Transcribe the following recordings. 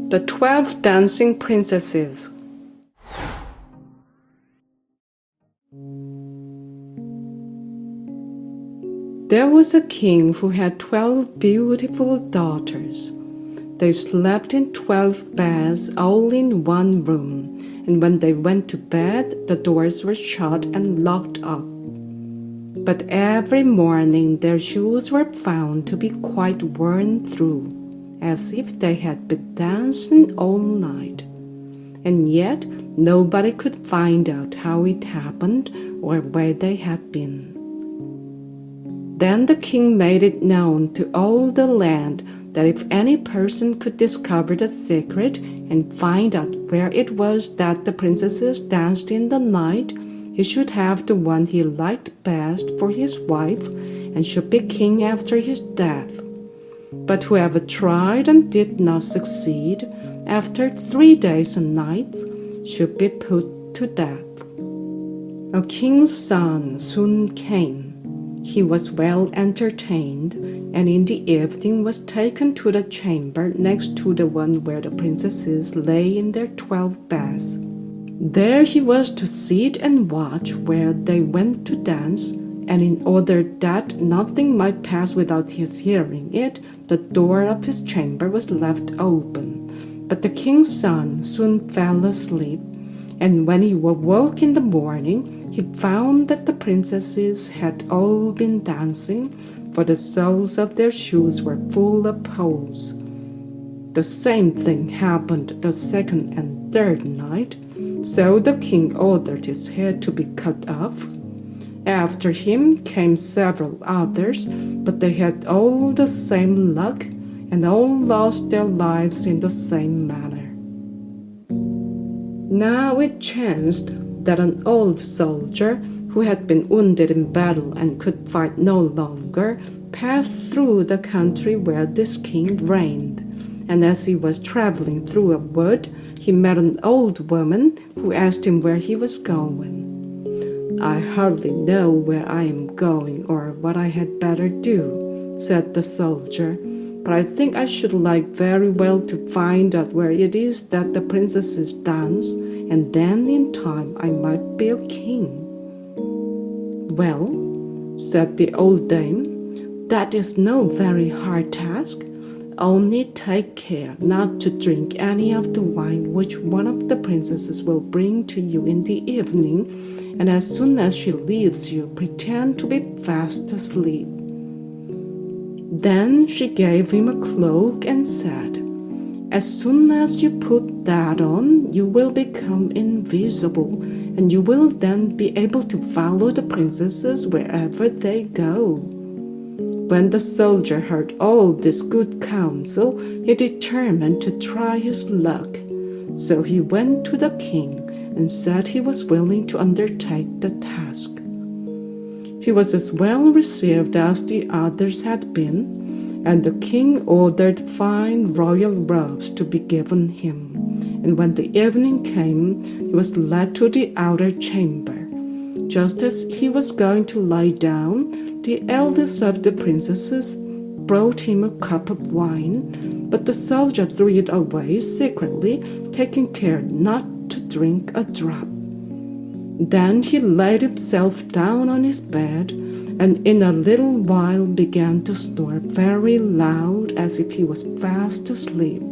The 12 Dancing Princesses. There was a king who had 12 beautiful daughters. They slept in 12 beds, all in one room, and when they went to bed, the doors were shut and locked up. But every morning their shoes were found to be quite worn through, as if they had been dancing all night. And yet nobody could find out how it happened or where they had been. Then the king made it known to all the land that if any person could discover the secret and find out where it was that the princesses danced in the night, he should have the one he liked best for his wife and should be king after his death. But whoever tried and did not succeed, after 3 days and nights, should be put to death. A king's son soon came. He was well entertained, and in the evening was taken to the chamber next to the one where the princesses lay in their 12 beds. There he was to sit and watch where they went to dance, and in order that nothing might pass without his hearing it, the door of his chamber was left open. But the king's son soon fell asleep, and when he awoke in the morning, he found that the princesses had all been dancing, for the soles of their shoes were full of holes. The same thing happened the second and third night, so the king ordered his head to be cut off. After him came several others, but they had all the same luck, and all lost their lives in the same manner. Now it chanced that an old soldier, who had been wounded in battle and could fight no longer, passed through the country where this king reigned. And as he was traveling through a wood, he met an old woman who asked him where he was going. "I hardly know where I am going or what I had better do," said the soldier, "but I think I should like very well to find out where it is that the princesses dance, and then in time I might be a king." "Well," said the old dame, "that is no very hard task. Only take care not to drink any of the wine which one of the princesses will bring to you in the evening, and as soon as she leaves you, pretend to be fast asleep." Then she gave him a cloak and said, "As soon as you put that on, you will become invisible, and you will then be able to follow the princesses wherever they go." When the soldier heard all this good counsel, he determined to try his luck. So he went to the king and said he was willing to undertake the task. He was as well received as the others had been, and the king ordered fine royal robes to be given him. And when the evening came, he was led to the outer chamber. Just as he was going to lie down, the eldest of the princesses brought him a cup of wine, but the soldier threw it away secretly, taking care not to drink a drop. Then he laid himself down on his bed, and in a little while began to snore very loud as if he was fast asleep.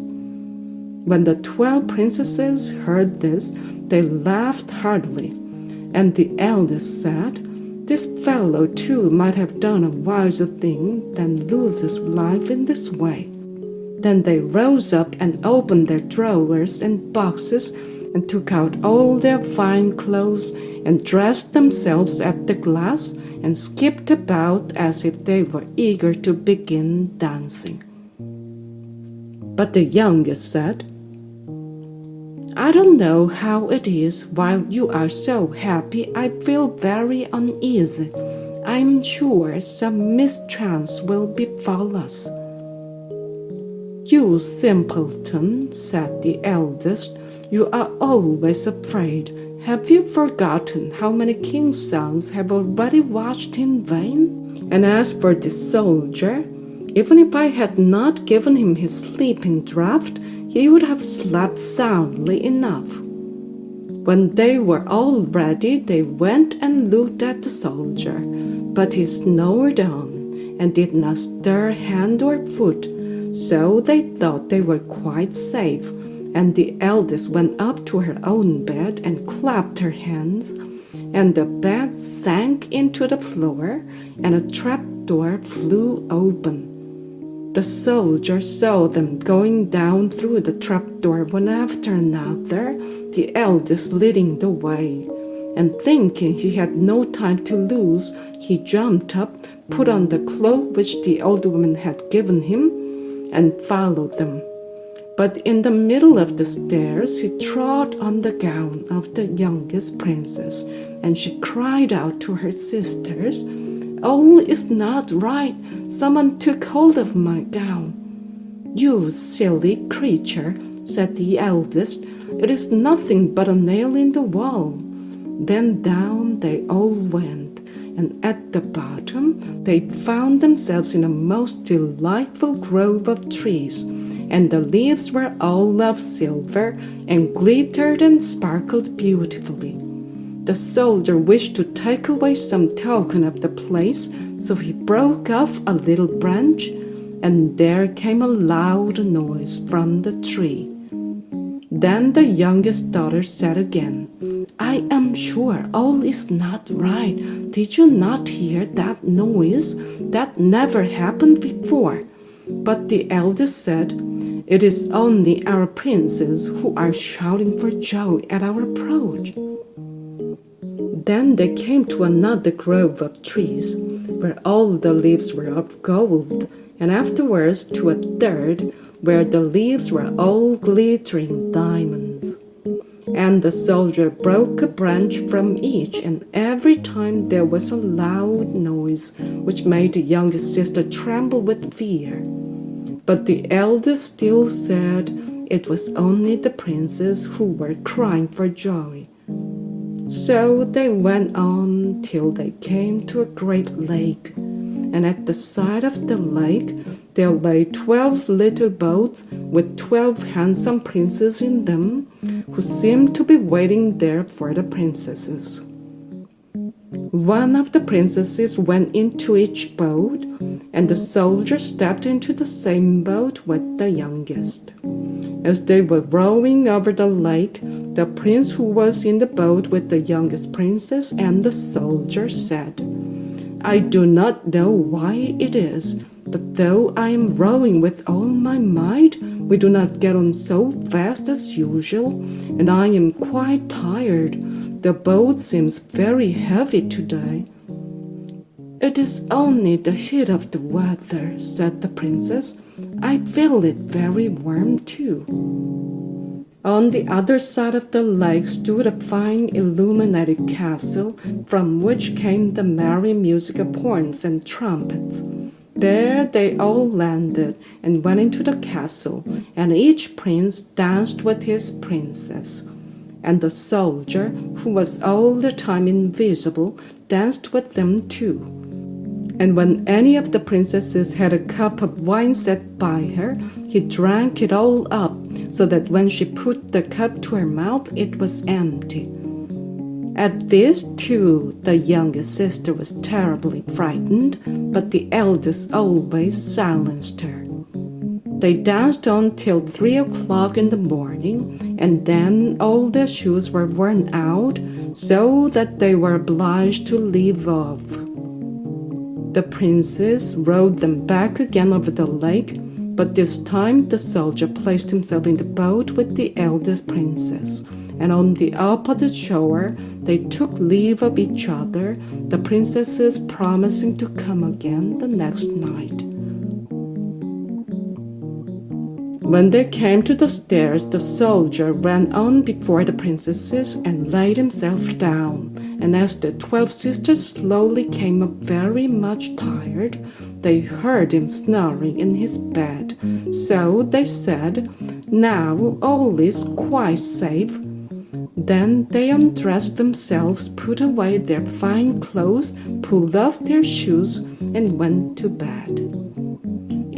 When the 12 princesses heard this, they laughed heartily, and the eldest said, "This fellow too might have done a wiser thing than lose his life in this way." Then they rose up and opened their drawers and boxes and took out all their fine clothes and dressed themselves at the glass and skipped about as if they were eager to begin dancing. But the youngest said, "I don't know how it is, while you are so happy, I feel very uneasy. I'm sure some mischance will befall us." "You simpleton," said the eldest, "you are always afraid. Have you forgotten how many king's sons have already watched in vain? And as for this soldier, even if I had not given him his sleeping draught, he would have slept soundly enough. When they were all ready, they went and looked at the soldier, but he snored on and did not stir hand or foot, so they thought they were quite safe, and the eldest went up to her own bed and clapped her hands, and the bed sank into the floor, and a trapdoor flew open. The soldier saw them going down through the trapdoor one after another, the eldest leading the way, and thinking he had no time to lose, he jumped up, put on the cloak which the old woman had given him, and followed them. But in the middle of the stairs he trod on the gown of the youngest princess, and she cried out to her sisters, "All is not right. Someone took hold of my gown." "You silly creature," said the eldest, "it is nothing but a nail in the wall." Then down they all went, and at the bottom they found themselves in a most delightful grove of trees, and the leaves were all of silver and glittered and sparkled beautifully. The soldier wished to take away some token of the place, so he broke off a little branch, and there came a loud noise from the tree. Then the youngest daughter said again, "I am sure all is not right. Did you not hear that noise? That never happened before." But the eldest said, "It is only our princes who are shouting for joy at our approach." Then they came to another grove of trees, where all the leaves were of gold, and afterwards to a third, where the leaves were all glittering diamonds. And the soldier broke a branch from each, and every time there was a loud noise, which made the youngest sister tremble with fear. But the eldest still said it was only the princes who were crying for joy. So they went on till they came to a great lake, and at the side of the lake there lay 12 little boats with 12 handsome princes in them, who seemed to be waiting there for the princesses. One of the princesses went into each boat, and the soldier stepped into the same boat with the youngest. As they were rowing over the lake, the prince who was in the boat with the youngest princess and the soldier said, "I do not know why it is, but though I am rowing with all my might, we do not get on so fast as usual, and I am quite tired. The boat seems very heavy today." "It is only the heat of the weather," said the princess. "I feel it very warm too." On the other side of the lake stood a fine illuminated castle, from which came the merry music of horns and trumpets. There they all landed and went into the castle, and each prince danced with his princess. And the soldier, who was all the time invisible, danced with them too. And when any of the princesses had a cup of wine set by her, he drank it all up, so that when she put the cup to her mouth, it was empty. At this, too, the youngest sister was terribly frightened, but the eldest always silenced her. They danced on till 3 o'clock in the morning, and then all their shoes were worn out, so that they were obliged to leave off. The princess rowed them back again over the lake, but this time the soldier placed himself in the boat with the eldest princess, and on the opposite shore they took leave of each other, the princesses promising to come again the next night. When they came to the stairs, the soldier ran on before the princesses and laid himself down, and as the 12 sisters slowly came up very much tired, they heard him snoring in his bed. So they said, "Now all is quite safe." Then they undressed themselves, put away their fine clothes, pulled off their shoes, and went to bed.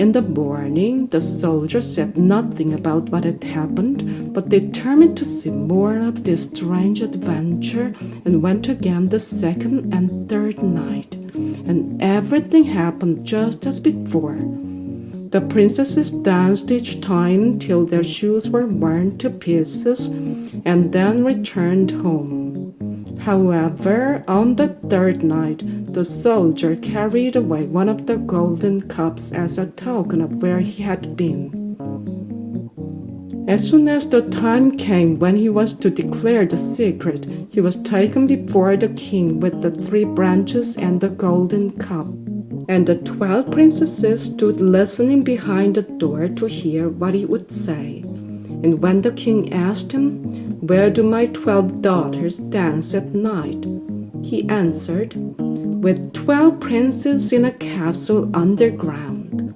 In the morning, the soldier said nothing about what had happened, but determined to see more of this strange adventure, and went again the second and third night. And everything happened just as before. The princesses danced each time till their shoes were worn to pieces, and then returned home. However, on the third night, the soldier carried away one of the golden cups as a token of where he had been. As soon as the time came when he was to declare the secret, he was taken before the king with the 3 branches and the golden cup. And the 12 princesses stood listening behind the door to hear what he would say. And when the king asked him, "Where do my 12 daughters dance at night?" he answered, "With 12 princes in a castle underground."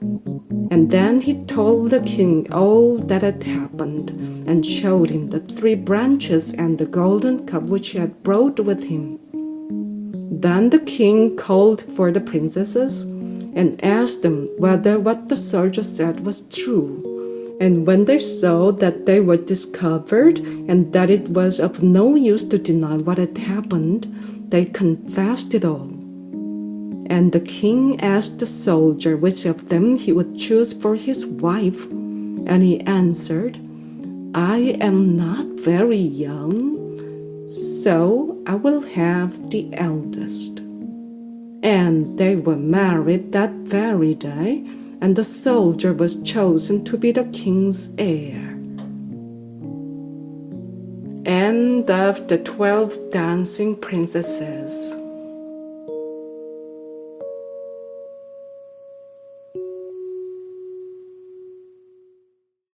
And then he told the king all that had happened, and showed him the 3 branches and the golden cup which he had brought with him. Then the king called for the princesses and asked them whether what the soldier said was true. And when they saw that they were discovered and that it was of no use to deny what had happened, they confessed it all. And the king asked the soldier which of them he would choose for his wife, and he answered, "I am not very young, so I will have the eldest." And they were married that very day, and the soldier was chosen to be the king's heir. End of the 12 Dancing Princesses.